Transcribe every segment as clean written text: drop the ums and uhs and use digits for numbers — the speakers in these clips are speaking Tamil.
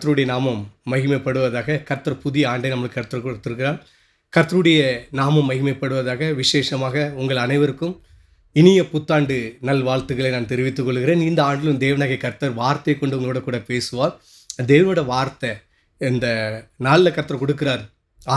கர்த்தருடைய நாமம் மகிமைப்படுவதாக. கர்த்தர் புதிய ஆண்டை நம்மளுக்கு கர்த்தர் கொடுத்திருக்கிறார். கர்த்தருடைய நாமம் மகிமைப்படுவதாக. விசேஷமாக உங்கள் அனைவருக்கும் இனிய புத்தாண்டு நல்வாழ்த்துக்களை நான் தெரிவித்துக் கொள்கிறேன். இந்த ஆண்டிலும் தேவனாகிய கர்த்தர் வார்த்தை கொண்டு உங்களோட கூட பேசுவார். தேவனோட வார்த்தை இந்த நாளில் கர்த்தர் கொடுக்கிறார்.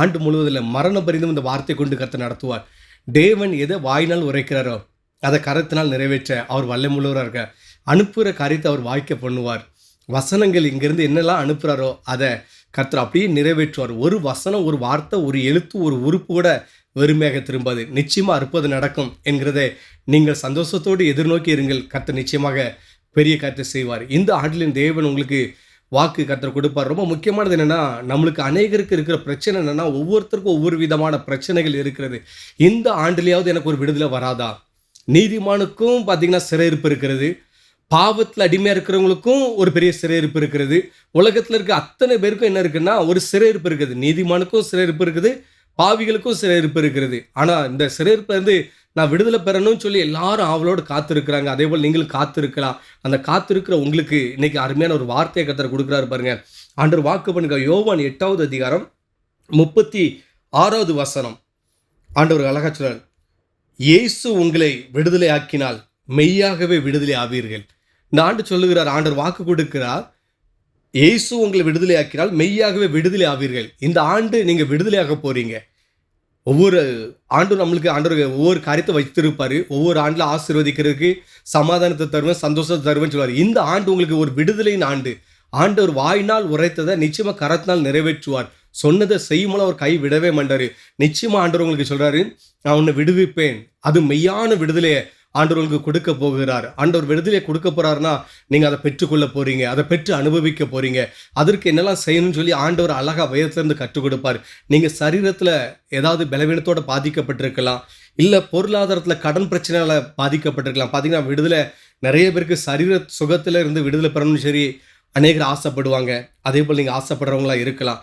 ஆண்டு முழுவதில் மரணம் பரிந்தும் இந்த வார்த்தை கொண்டு கர்த்தர் நடத்துவார். தேவன் எதை வாயினால் உரைக்கிறாரோ அதை கரத்தினால் நிறைவேற்ற அவர் வல்லமுள்ளவராக இருக்கார். அனுப்புகிற காரியத்தை அவர் வாய்க்க பண்ணுவார். வசனங்கள் இங்கேருந்து என்னெல்லாம் அனுப்புகிறாரோ அதை கர்த்தர் அப்படியே நிறைவேற்றுவார். ஒரு வசனம், ஒரு வார்த்தை, ஒரு எழுத்து, ஒரு உறுப்பு கூட வெறுமையாக திரும்பாது. நிச்சயமாக அற்புதம் நடக்கும் என்கிறதை நீங்கள் சந்தோஷத்தோடு எதிர்நோக்கி இருங்கள். கர்த்தர் நிச்சயமாக பெரிய காரியத்தை செய்வார். இந்த ஆண்டிலின் தேவன் உங்களுக்கு வாக்கு கர்த்தர் கொடுப்பார். ரொம்ப முக்கியமானது என்னென்னா, நம்மளுக்கு அநேகருக்கு இருக்கிற பிரச்சனை என்னென்னா, ஒவ்வொருத்தருக்கும் ஒவ்வொரு விதமான பிரச்சனைகள் இருக்கிறது. இந்த ஆண்டிலேயாவது எனக்கு ஒரு விடுதலை வராதா? நீதிமானுக்கும் பார்த்திங்கன்னா சிறையிருப்பு இருக்கிறது. பாவத்தில் அடிமையாக இருக்கிறவங்களுக்கும் ஒரு பெரிய சிறையிருப்பு இருக்கிறது. உலகத்தில் இருக்க அத்தனை பேருக்கும் என்ன இருக்குன்னா ஒரு சிறையிருப்பு இருக்குது. நீதிமானுக்கும் சிறையிருப்பு இருக்குது, பாவிகளுக்கும் சிறையிருப்பு இருக்கிறது. ஆனால் இந்த சிறையிருப்பிலேருந்து நான் விடுதலை பெறணும்னு சொல்லி எல்லாரும் அவளோடு காத்திருக்கிறாங்க. அதே போல் நீங்களும் காத்திருக்கலாம். அந்த காத்திருக்கிற உங்களுக்கு இன்னைக்கு அருமையான ஒரு வார்த்தையை கர்த்தர் கொடுக்குறாரு பாருங்க. ஆண்டவர் வாக்கு பண்ணுங்க. யோவான் 8வது அதிகாரம் 36வது வசனம். ஆண்டவர் அழகா சொல்றார், இயேசு உங்களை விடுதலை ஆக்கினால் மெய்யாகவே விடுதலை ஆவீர்கள். இந்த ஆண்டு சொல்லுகிறார், ஆண்டவர் வாக்கு கொடுக்கிறார், இயேசு உங்களை விடுதலை ஆக்கினால் மெய்யாகவே விடுதலை ஆவீர்கள். இந்த ஆண்டு நீங்கள் விடுதலையாக போறீங்க. ஒவ்வொரு ஆண்டும் நம்மளுக்கு ஆண்டவர் ஒவ்வொரு காரியத்தை வைத்திருப்பார். ஒவ்வொரு ஆண்டில் ஆசீர்வதிக்கிறதுக்கு சமாதானத்தை தருவேன், சந்தோஷத்தை தருவேன்னு சொல்லுவார். இந்த ஆண்டு உங்களுக்கு ஒரு விடுதலையின் ஆண்டு. ஆண்டவர் வாயினால் உரைத்ததை நிச்சயமாக கரத்தினால் நிறைவேற்றுவார். சொன்னதை செய்யும்போது அவர் கை விடவே மாட்டார். நிச்சயமாக ஆண்டவர் உங்களுக்கு சொல்கிறாரு, நான் உன்னை விடுவிப்பேன். அது மெய்யான விடுதலையை ஆண்டவர் உங்களுக்கு கொடுக்க போகிறார். ஆண்டவர் விடுதலையை கொடுக்க போகிறாருன்னா நீங்கள் அதை பெற்றுக்கொள்ள போகிறீங்க, அதை பெற்று அனுபவிக்க போகிறீங்க. அதற்கு என்னெல்லாம் செய்யணும்னு சொல்லி ஆண்டவர் அழகாக வேதத்திலேருந்து கற்றுக் கொடுப்பார். நீங்கள் சரீரத்தில் ஏதாவது பலவீனத்தோடு பாதிக்கப்பட்டிருக்கலாம், இல்லை பொருளாதாரத்தில் கடன் பிரச்சனையால் பாதிக்கப்பட்டிருக்கலாம். பார்த்தீங்கன்னா விடுதலை நிறைய பேருக்கு சரீர சுகத்தில் இருந்து விடுதலை பெறணும்னு சரி அநேகர் ஆசைப்படுவாங்க. அதே போல் நீங்கள் ஆசைப்படுறவங்களா இருக்கலாம்.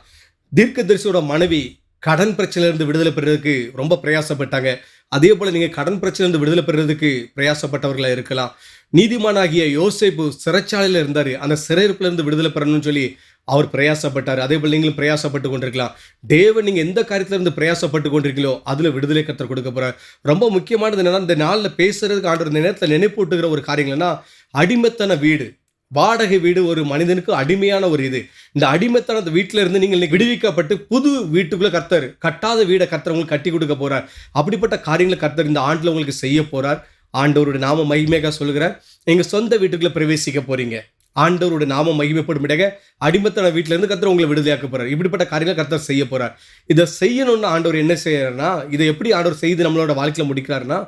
தீர்க்கதரிசியோட மனைவி கடன் பிரச்சனையிலிருந்து விடுதலை பெறுறதுக்கு ரொம்ப பிரயாசப்பட்டாங்க. அதே போல் நீங்கள் கடன் பிரச்சனையிலிருந்து விடுதலை பெறுறதுக்கு பிரயாசப்பட்டவர்களாக இருக்கலாம். நீதிமானாகிய யோசேப்பு சிறைச்சாலையில் இருந்தார். அந்த சிறையிருப்பிலிருந்து விடுதலை பெறணும்னு சொல்லி அவர் பிரயாசப்பட்டார். அதே போல் நீங்களும் பிரயாசப்பட்டு கொண்டிருக்கலாம். தேவன் நீங்கள் எந்த காரியத்திலிருந்து பிரயாசப்பட்டு கொண்டிருக்கீங்களோ அதில் விடுதலை கர்த்தர் கொடுக்க போகிறார். ரொம்ப முக்கியமானது என்னென்னா, இந்த நாளில் பேசுறதுக்கு ஆண்டவர் இந்த நேரத்தில் நினைப்பூட்டுகிற ஒரு காரியங்கள்னா, அடிமைத்தன வீடு, வாடகை வீடு ஒரு மனிதனுக்கு அடிமையான ஒரு இது. இந்த அடிமைத்தன வீட்டில் இருந்து நீங்கள் விடுவிக்கப்பட்டு புது வீட்டுக்குள்ளே கர்த்தர் கட்டாத வீடை கர்த்தர் உங்களுக்கு கட்டி கொடுக்க போகிறார். அப்படிப்பட்ட காரியங்களை கர்த்தர் இந்த ஆண்டில் உங்களுக்கு செய்ய போகிறார். ஆண்டவருடைய நாம மகிமையாக சொல்கிறேன். நீங்கள் சொந்த வீட்டுக்குள்ளே பிரவேசிக்க போகிறீங்க. ஆண்டவருடைய நாம மகிமைப்படும் இடங்க அடிமைத்தன வீட்டிலேருந்து கர்த்தர் உங்களை விடுதலையாக்க போகிறார். இப்படிப்பட்ட காரியங்களை கர்த்தர் செய்ய போகிறார். இதை செய்யணும்னு ஆண்டவர் என்ன செய்யறாருன்னா, இதை எப்படி ஆண்டவர் செய்து நம்மளோட வாழ்க்கையில் முடிக்கிறாருன்னா,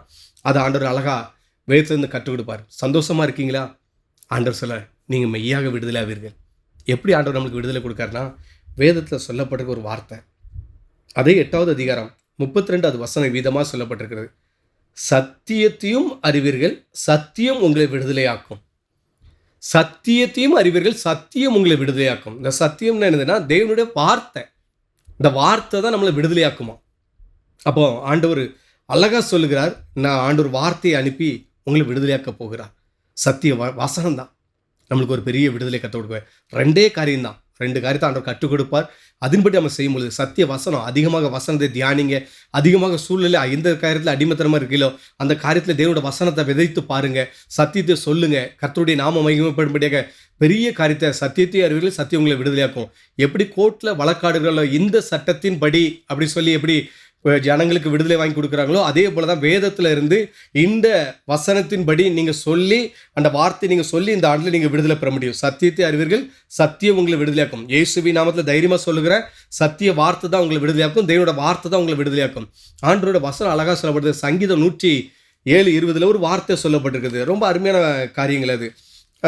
அதை ஆண்டவர் அழகா வேதத்திலேருந்து கற்றுக் கொடுப்பார். சந்தோஷமாக இருக்கீங்களா? ஆண்டவர் சொல்ல, நீங்கள் மெய்யாக விடுதலை ஆவீர்கள். எப்படி ஆண்டவர் நம்மளுக்கு விடுதலை கொடுக்காருன்னா, வேதத்தில் சொல்லப்பட்டிருக்க ஒரு வார்த்தை, அதே 8வது அதிகாரம் 32வது வசனம் வீதமாக சொல்லப்பட்டிருக்கிறது. சத்தியத்தையும் அறிவீர்கள், சத்தியம் உங்களை விடுதலையாக்கும். சத்தியத்தையும் அறிவீர்கள், சத்தியம் உங்களை விடுதலையாக்கும். இந்த சத்தியம்னு என்னதுன்னா தேவனுடைய வார்த்தை. இந்த வார்த்தை தான் நம்மளை விடுதலையாக்குமா. அப்போ ஆண்டவர் அழகா சொல்லுகிறார், நான் ஆண்டவர் வார்த்தையை அனுப்பி உங்களை விடுதலையாக்க போகிறார். சத்திய வசனம் தான் நம்மளுக்கு ஒரு பெரிய விடுதலை கற்றுக் கொடுப்பார். 2 காரியம்தான், 2 காரியத்தை ஆண்டவர் கற்றுக் கொடுப்பார். அதன்படி நம்ம செய்யும்பொழுது சத்திய வசனம், அதிகமாக வசனத்தை தியானிங்க. அதிகமாக சூழ்நிலை எந்த காரியத்தில் அடிமைத்தனமாக இருக்கீங்களோ அந்த காரியத்தில் தேவனோட வசனத்தை விதைத்து பாருங்கள். சத்தியத்தை சொல்லுங்கள். கர்த்தருடைய நாம மகிமைப்படும்படியாக பெரிய காரியத்தை சத்தியத்தை அறிவீர்கள், சத்தியம் உங்களை விடுதலையாக்கும். எப்படி கோர்ட்டில் வழக்காடுகளோ இந்த சட்டத்தின் படி அப்படி சொல்லி எப்படி ஜனங்களுக்கு விடுதலை வாங்கி கொடுக்குறாங்களோ அதே போல தான் வேதத்தில் இருந்து இந்த வசனத்தின்படி நீங்கள் சொல்லி அந்த வார்த்தை நீங்கள் சொல்லி இந்த ஆண்டில் நீங்கள் விடுதலை பெற முடியும். சத்தியத்தை அறிவீர்கள், சத்தியம் உங்களை விடுதலையாக்கும். இயேசுவின் நாமத்தில் தைரியமாக சொல்லுகிற சத்திய வார்த்தை தான் உங்களை விடுதலையாக்கும். தேவனோட வார்த்தை தான் உங்களை விடுதலையாக்கும். ஆண்டவரோட வசனம் அழகாக சொல்லப்படுது. சங்கீதம் 107:20 ஒரு வார்த்தை சொல்லப்பட்டிருக்குது. ரொம்ப அருமையான காரியங்கள் அது.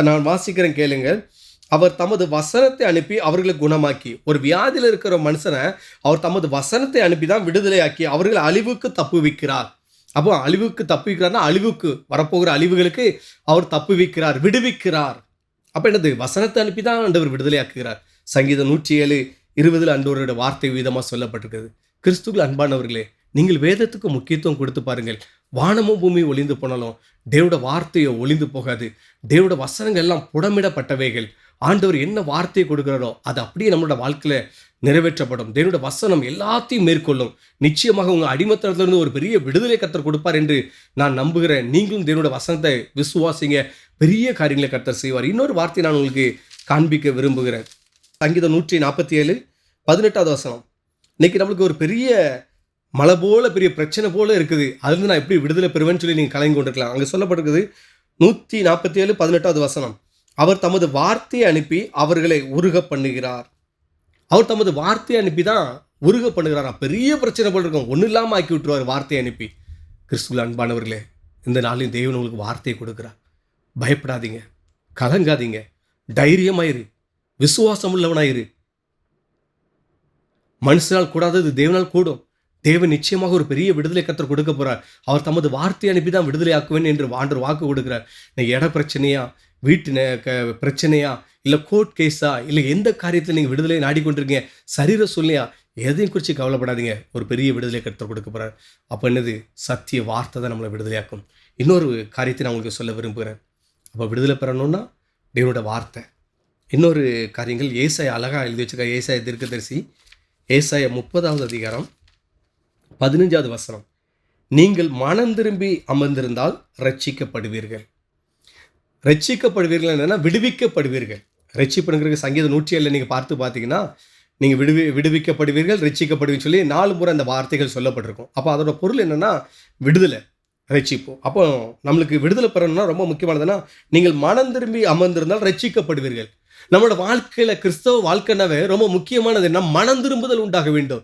நான் வாசிக்கிறேன், கேளுங்கள். அவர் தமது வசனத்தை அனுப்பி அவர்களை குணமாக்கி. ஒரு வியாதியில் இருக்கிற மனுஷனை அவர் தமது வசனத்தை அனுப்பி தான் விடுதலையாக்கி அவர்கள் அழிவுக்கு தப்புவிக்கிறார். அப்போ அழிவுக்கு தப்புவிக்கிறார்னா அழிவுக்கு வரப்போகிற அழிவுகளுக்கு அவர் தப்புவிக்கிறார், விடுவிக்கிறார். அப்போ என்னது? வசனத்தை அனுப்பி தான் ஆண்டவர் விடுதலையாக்குகிறார். சங்கீதம் 107:20 ஆண்டவரோட வார்த்தை வீதமாக சொல்லப்பட்டிருக்கிறது. கிறிஸ்துவில் அன்பானவர்களே, நீங்கள் வேதத்துக்கு முக்கியத்துவம் கொடுத்து பாருங்கள். வானமும் பூமி ஒளிந்து போனாலும் தேவோட வார்த்தையோ ஒளிந்து போகாது. தேவோட வசனங்கள் எல்லாம் புடமிடப்பட்டவைகள். ஆண்டவர் என்ன வார்த்தையை கொடுக்குறாரோ அது அப்படியே நம்மளோட வாழ்க்கையில் நிறைவேற்றப்படும். தேவனுடைய வசனம் எல்லாத்தையும் மேற்கொள்ளும். நிச்சயமாக உங்கள் அடிமத்தனத்திலிருந்து ஒரு பெரிய விடுதலை கர்த்தர் கொடுப்பார் என்று நான் நம்புகிறேன். நீங்களும் தேவனுடைய வசனத்தை விசுவாசிங்க, பெரிய காரியங்களை கர்த்தர் செய்வார். இன்னொரு வார்த்தையை நான் உங்களுக்கு காண்பிக்க விரும்புகிறேன். சங்கீதம் 147:18 வசனம். இன்னைக்கு நம்மளுக்கு ஒரு பெரிய மலை போல பெரிய பிரச்சனை போல இருக்குது, அதுலேருந்து நான் எப்படி விடுதலை பெறுவேன்னு சொல்லி நீங்கள் கலங்கி கொண்டிருக்கலாம். அங்கே சொல்லப்பட்டிருக்குது 147:18 வசனம். அவர் தமது வார்த்தையை அனுப்பி அவர்களை உருக பண்ணுகிறார். அவர் தமது வார்த்தையை அனுப்பி தான் உருக பண்ணுகிறாரா. பெரிய பிரச்சனை போல இருக்கும், ஒன்றும் இல்லாமல் ஆக்கி விட்டுருவார் வார்த்தையை அனுப்பி. கிறிஸ்துவில் அன்பானவர்களே, இந்த நாளில் தேவன் உங்களுக்கு வார்த்தையை கொடுக்குறார். பயப்படாதீங்க, கலங்காதீங்க, தைரியமாயிரு, விசுவாசம் உள்ளவனாயிரு. மனுஷனால் கூடாதது தேவனால் கூடும். தேவன் நிச்சயமாக ஒரு பெரிய விடுதலை கர்த்தர் கொடுக்க போகிறார். அவர் தமது வார்த்தையை அனுப்பி தான் விடுதலை ஆக்குவேன் என்று ஆண்டவர் வாக்கு கொடுக்குறார். நீங்கள் இட பிரச்சனையா, வீட்டு பிரச்சனையா, இல்லை கோர்ட் கேஸா, இல்லை எந்த காரியத்தில் நீங்கள் விடுதலை நாடிக்கொண்டிருக்கீங்க, சரீர சொல்லையா, எதையும் குறித்து கவலைப்படாதீங்க. ஒரு பெரிய விடுதலை கர்த்தர் கொடுக்க போகிறார். அப்போ என்னது? சத்திய வார்த்தை தான் நம்மளை விடுதலையாக்கும். இன்னொரு காரியத்தை நான் உங்களுக்கு சொல்ல விரும்புகிறேன். அப்போ விடுதலை பெறணும்னா தேவனோட வார்த்தை. இன்னொரு காரியங்கள் ஏசாயா அழகாக எழுதி வச்சுக்க. ஏசாயா தீர்க்கதரிசி, ஏசாயா 30:15 வசனம். நீங்கள் மனம் திரும்பி அமர்ந்திருந்தால் ரட்சிக்கப்படுவீர்கள். ரட்சிக்கப்படுவீர்கள் என்னன்னா விடுவிக்கப்படுவீர்கள். ரட்சிப்படுங்கிறது சங்கீதம் 107 நீங்கள் பார்த்தீங்கன்னா நீங்கள் விடுவிக்கப்படுவீர்கள், ரட்சிக்கப்படுவீங்கன்னு சொல்லி 4 முறை அந்த வார்த்தைகள் சொல்லப்பட்டிருக்கும். அப்போ அதோட பொருள் என்னென்னா விடுதலை, ரட்சிப்போம். அப்போ நம்மளுக்கு விடுதலை பெறணும்னா ரொம்ப முக்கியமானதுன்னா நீங்கள் மனம் திரும்பி அமர்ந்திருந்தால் ரட்சிக்கப்படுவீர்கள். நம்மளோட வாழ்க்கையில் கிறிஸ்தவ வாழ்க்கைனாவே ரொம்ப முக்கியமானது என்ன? மனம் திரும்புதல் உண்டாக வேண்டும்.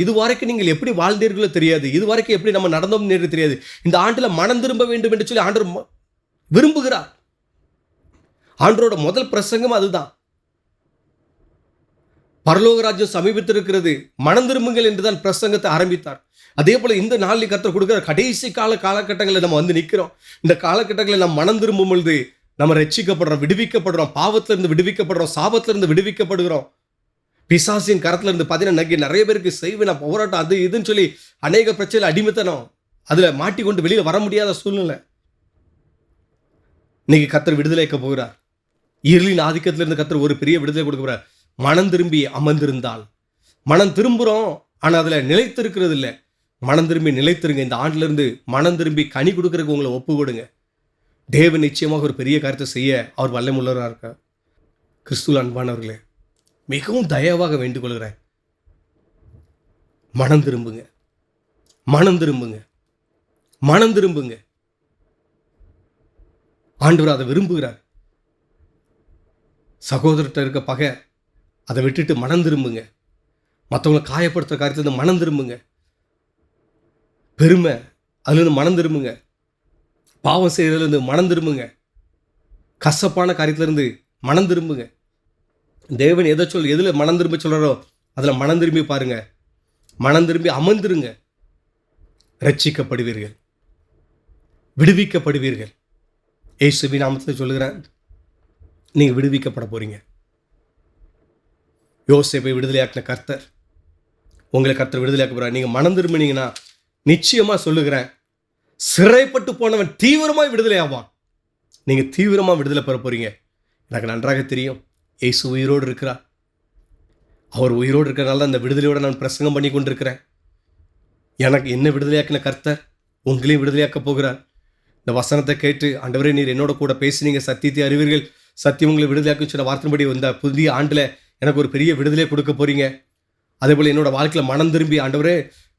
இது வரைக்கும் நீங்கள் எப்படி வாழ்ந்தீர்களோ தெரியாது, இது வரைக்கும் எப்படி நம்ம நடந்தோம் தெரியாது. இந்த ஆண்டில் மனம் திரும்ப வேண்டும் என்று சொல்லி ஆண்டவர் விரும்புகிறார். ஆண்டவரோட முதல் பிரசங்கம் அதுதான். பரலோக ராஜ்யம் சமீபத்திருக்கிறது, மனம் திரும்புங்கள் என்றுதான் பிரசங்கத்தை ஆரம்பித்தார். அதே போல இந்த நாளில் கர்த்தர் கொடுக்கிற கடைசி காலகட்டங்களில் நம்ம வந்து நிற்கிறோம். இந்த காலகட்டங்களில் நம்ம மனம் திரும்பும் பொழுது நம்ம ரட்சிக்கப்படுறோம், விடுவிக்கப்படுறோம், பாவத்திலிருந்து விடுவிக்கப்படுறோம், சாபத்திலிருந்து விடுவிக்கப்படுகிறோம். பிசாசின் கரத்திலிருந்து பார்த்தீங்கன்னா நிறைய பேருக்கு செய்வேன் போராட்டம் அது இதுன்னு சொல்லி அநேக பிரச்சனை அடிமைத்தனம், அதில் மாட்டிக்கொண்டு வெளியில் வர முடியாத சூழ்நிலை. இன்னைக்கு கர்த்தர் விடுதலைக்க போகிறார். இருளின் ஆதிக்கத்திலிருந்து கர்த்தர் ஒரு பெரிய விடுதலை கொடுக்க போகிறார். மனம் திரும்பி அமர்ந்திருந்தால், மனம் திரும்புகிறோம் ஆனால் அதில் நிலைத்திருக்கிறது இல்லை. மனம் திரும்பி நிலைத்திருங்க. இந்த ஆண்டிலிருந்து மனம் திரும்பி கனி கொடுக்கறதுக்கு உங்களை ஒப்பு கொடுங்க. தேவன் நிச்சயமாக ஒரு பெரிய காரியத்தை செய்ய அவர் வல்லமுள்ளவராக இருக்கார். கிறிஸ்துவில் அன்பானவர்களே, மிகவும் தயவாக வேண்டிக் கொள்கிறேன், மனம் திரும்புங்க, மனம் திரும்புங்க, மனம் திரும்புங்க. ஆண்டவர் அதை விரும்புகிறார். சகோதரர்கிட்ட இருக்க பகை அதை விட்டுட்டு மனம் திரும்புங்க. மற்றவங்களை காயப்படுத்துகிற காரியத்திலிருந்து மனம் திரும்புங்க. பெருமை அதுலேருந்து மனம் திரும்புங்க. பாவம் செய்கிறதுலேருந்து மனம் திரும்புங்க. கசப்பான காரியத்திலிருந்து மனம் திரும்புங்க. தேவன் எதில் மனம் திரும்ப சொல்கிறாரோ அதில் மனம் திரும்பி பாருங்க. மனம் திரும்பி அமர்ந்துருங்க. ரட்சிக்கப்படுவீர்கள், விடுவிக்கப்படுவீர்கள். இயேசுவின் நாமத்தில் சொல்லுகிறேன், நீங்கள் விடுவிக்கப்பட போறீங்க. யோசேப்பை விடுதலையாக்கின கர்த்தர் உங்களை கர்த்தர் விடுதலையாக்க போகிறார். நீங்கள் மனம் திரும்பினீங்கன்னா நிச்சயமாக சொல்லுகிறேன், சிறைப்பட்டு போனவன் தீவிரமாக விடுதலை ஆவான். நீங்கள் தீவிரமாக விடுதலை பெற போகிறீங்க. எனக்கு நன்றாக தெரியும், இயேசு உயிரோடு இருக்கிறார். அவர் உயிரோடு இருக்கிறனால தான் அந்த விடுதலையோடு நான் பிரசங்கம் பண்ணி கொண்டிருக்கிறேன். எனக்கு என்ன விடுதலையாக்கின கர்த்தர் உங்களையும் விடுதலையாக்க போகிறார். இந்த வசனத்தை கேட்டு, ஆண்டவரே நீர் என்னோட கூட பேசினீங்க, சத்தியத்தை அறிவீர்கள், சத்தியம் உங்களை விடுதலையாக்குன்னு சொன்ன வார்த்தைப்படி இந்த புதிய ஆண்டில் எனக்கு ஒரு பெரிய விடுதலை கொடுக்க போகிறீங்க. அதே போல் என்னோட வாழ்க்கையில் மனம் திரும்பி ஆண்டவரே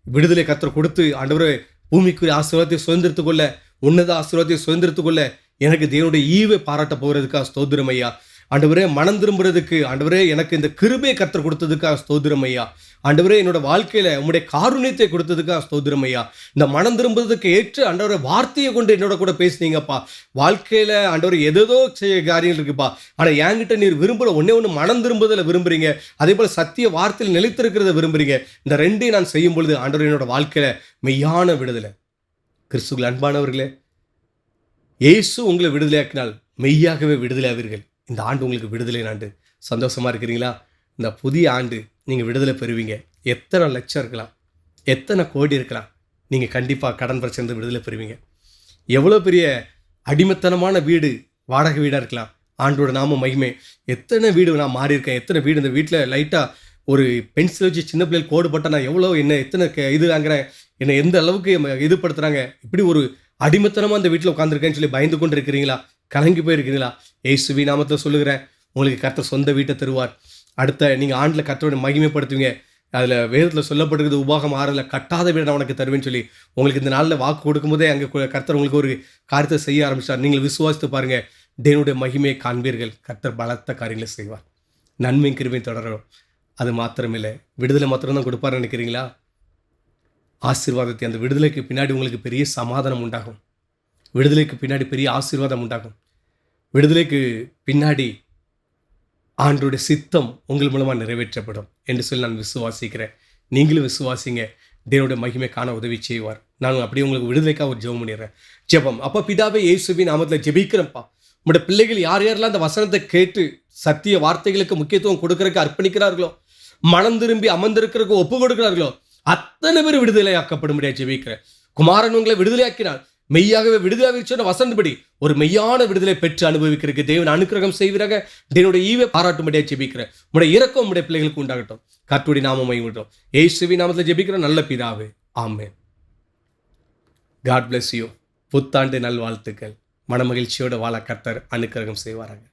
விடுதலை கர்த்தர் கொடுத்து, ஆண்டவரே பூமிக்குரிய ஆசீர்வாதத்தை சுதந்திரத்துக் கொள்ள, உன்னத ஆசீர்வாதத்தை சுதந்திரத்துக் கொள்ள எனக்கு தேவனுடைய ஈவை பாராட்ட போகிறதுக்காக ஸ்தோத்திரம் ஐயா. ஆண்டவரே மனம் திரும்புறதுக்கு ஆண்டவரே எனக்கு இந்த கிருபையை கர்த்தர் கொடுத்ததுக்காக ஸ்தோத்திரம் ஐயா. ஆண்டவரே என்னோட வாழ்க்கையில் உங்களுடைய காருண்யத்தை கொடுத்ததுக்காக ஸ்தோத்திரம் ஐயா. இந்த மனம் திரும்புறதுக்கு ஏற்று ஆண்டவரை வார்த்தையை கொண்டு என்னோட கூட பேசுனீங்கப்பா. வாழ்க்கையில் ஆண்டவர் ஏதோ செய்ய காரியங்கள் இருக்குப்பா, ஆனால் என்கிட்ட நீர் விரும்புகிற ஒன்று மனம் திரும்புதலை விரும்புகிறீங்க, அதே போல் சத்திய வார்த்தையில் நிலைத்திருக்கிறத விரும்புகிறீங்க. இந்த ரெண்டையும் நான் செய்யும் பொழுது ஆண்டவர் என்னோட வாழ்க்கையில் மெய்யான விடுதலை. கிறிஸ்துவில் அன்பானவர்களே, இயேசு உங்களை விடுதலையாக்கினால் மெய்யாகவே விடுதலையாவீர்கள். இந்த ஆண்டு உங்களுக்கு விடுதலை ஆண்டு. சந்தோஷமாக இருக்கிறீங்களா? இந்த புதிய ஆண்டு நீங்கள் விடுதலை பெறுவீங்க. எத்தனை லட்சம் இருக்கலாம், எத்தனை கோடி இருக்கலாம், நீங்கள் கண்டிப்பாக கடன் பிரச்சனை விடுதலை பெறுவீங்க. எவ்வளோ பெரிய அடிமைத்தனமான வீடு, வாடகை வீடாக இருக்கலாம், ஆண்டோட நாம மகிமை. எத்தனை வீடு நான் மாறி இருக்கேன், எத்தனை வீடு இந்த வீட்டில் லைட்டாக ஒரு பென்சில் வச்சு சின்ன பிள்ளைகள் கோடு போட்டால் நான் எவ்வளோ என்ன எத்தனை இது வாங்குறேன், என்னை எந்த அளவுக்கு இதுப்படுத்துகிறாங்க, இப்படி ஒரு அடிமைத்தனமாக அந்த வீட்டில் உட்காந்துருக்கேன்னு சொல்லி பயந்து கொண்டு இருக்கிறீங்களா, கலங்கி போயிருக்கிறீங்களா? இயேசுவி நாமத்தில் சொல்லுகிறேன், உங்களுக்கு கர்த்தர் சொந்த வீட்டை தருவார். அடுத்த நீங்கள் ஆண்டில் கர்த்தரோட மகிமைப்படுத்துவீங்க. அதில் வேதத்தில் சொல்லப்பட்டிருக்குது, உபாகம் 6ல் கட்டாத வீடை நான் உனக்கு தருவேன்னு சொல்லி. உங்களுக்கு இந்த நாளில் வாக்கு கொடுக்கும்போதே அங்கே கர்த்தர் உங்களுக்கு ஒரு காரியத்தை செய்ய ஆரம்பிச்சார். நீங்கள் விசுவாசித்து பாருங்கள், தேவனுடைய மகிமையை காண்பீர்கள். கர்த்தர் பலத்த காரியங்களை செய்வார். நன்மையும் கிருபையும் தொடரும். அது மாத்திரமில்லை, விடுதலை மாத்திரம்தான் கொடுப்பார்னு நினைக்கிறீங்களா? ஆசீர்வாதத்தை, அந்த விடுதலைக்கு பின்னாடி உங்களுக்கு பெரிய சமாதானம் உண்டாகும். விடுதலைக்கு பின்னாடி பெரிய ஆசீர்வாதம் உண்டாகும். விடுதலைக்கு பின்னாடி ஆண்டவருடைய சித்தம் உங்கள் மூலமாக நிறைவேற்றப்படும் என்று சொல்லி நான் விசுவாசிக்கிறேன். நீங்களும் விசுவாசிங்க. தேவனுடைய மகிமை காண உதவி செய்வார். நான் அப்படியே உங்களுக்கு விடுதலைக்காக ஒரு ஜெபம் பண்ணிடுறேன். ஜெபம். அப்போ பிதாவே இயேசுவின் நாமத்தில் ஜெபிக்கிறேன்ப்பா. உங்களுடைய பிள்ளைகள் யார் யாரெல்லாம் அந்த வசனத்தை கேட்டு சத்திய வார்த்தைகளுக்கு முக்கியத்துவம் கொடுக்கறதுக்கு அர்ப்பணிக்கிறார்களோ, மனம் திரும்பி அமர்ந்திருக்கிறதுக்கு ஒப்பு கொடுக்கிறார்களோ, அத்தனை பேர் விடுதலையாக்கப்படும்படியாக ஜெபிக்கிறேன். குமாரன் உங்களை விடுதலையாக்கினார். மெய்யாகவே விடுதலை சொன்ன வசனப்படி ஒரு மெய்யான விடுதலை பெற்று அனுபவிக்கிறதுக்கு தேவன் அனுக்கிரகம் செய்வீராக. தேவனுடைய ஈவை பாராட்டும்படியாக ஜெபிக்கிறேன். உங்களுடைய இரக்கம் உங்களுடைய பிள்ளைகளுக்கு உண்டாகட்டும். கர்த்தருடைய நாமம் மகிமைப்படட்டும். இயேசுவின் நாமத்தில் ஜெபிக்கிற நல்ல பிதாவே, ஆமென். God bless you. புத்தாண்டு நல்வாழ்த்துக்கள். மனமகிழ்ச்சியோடு வாழ கர்த்தர் அனுக்கிரகம் செய்வாராங்க.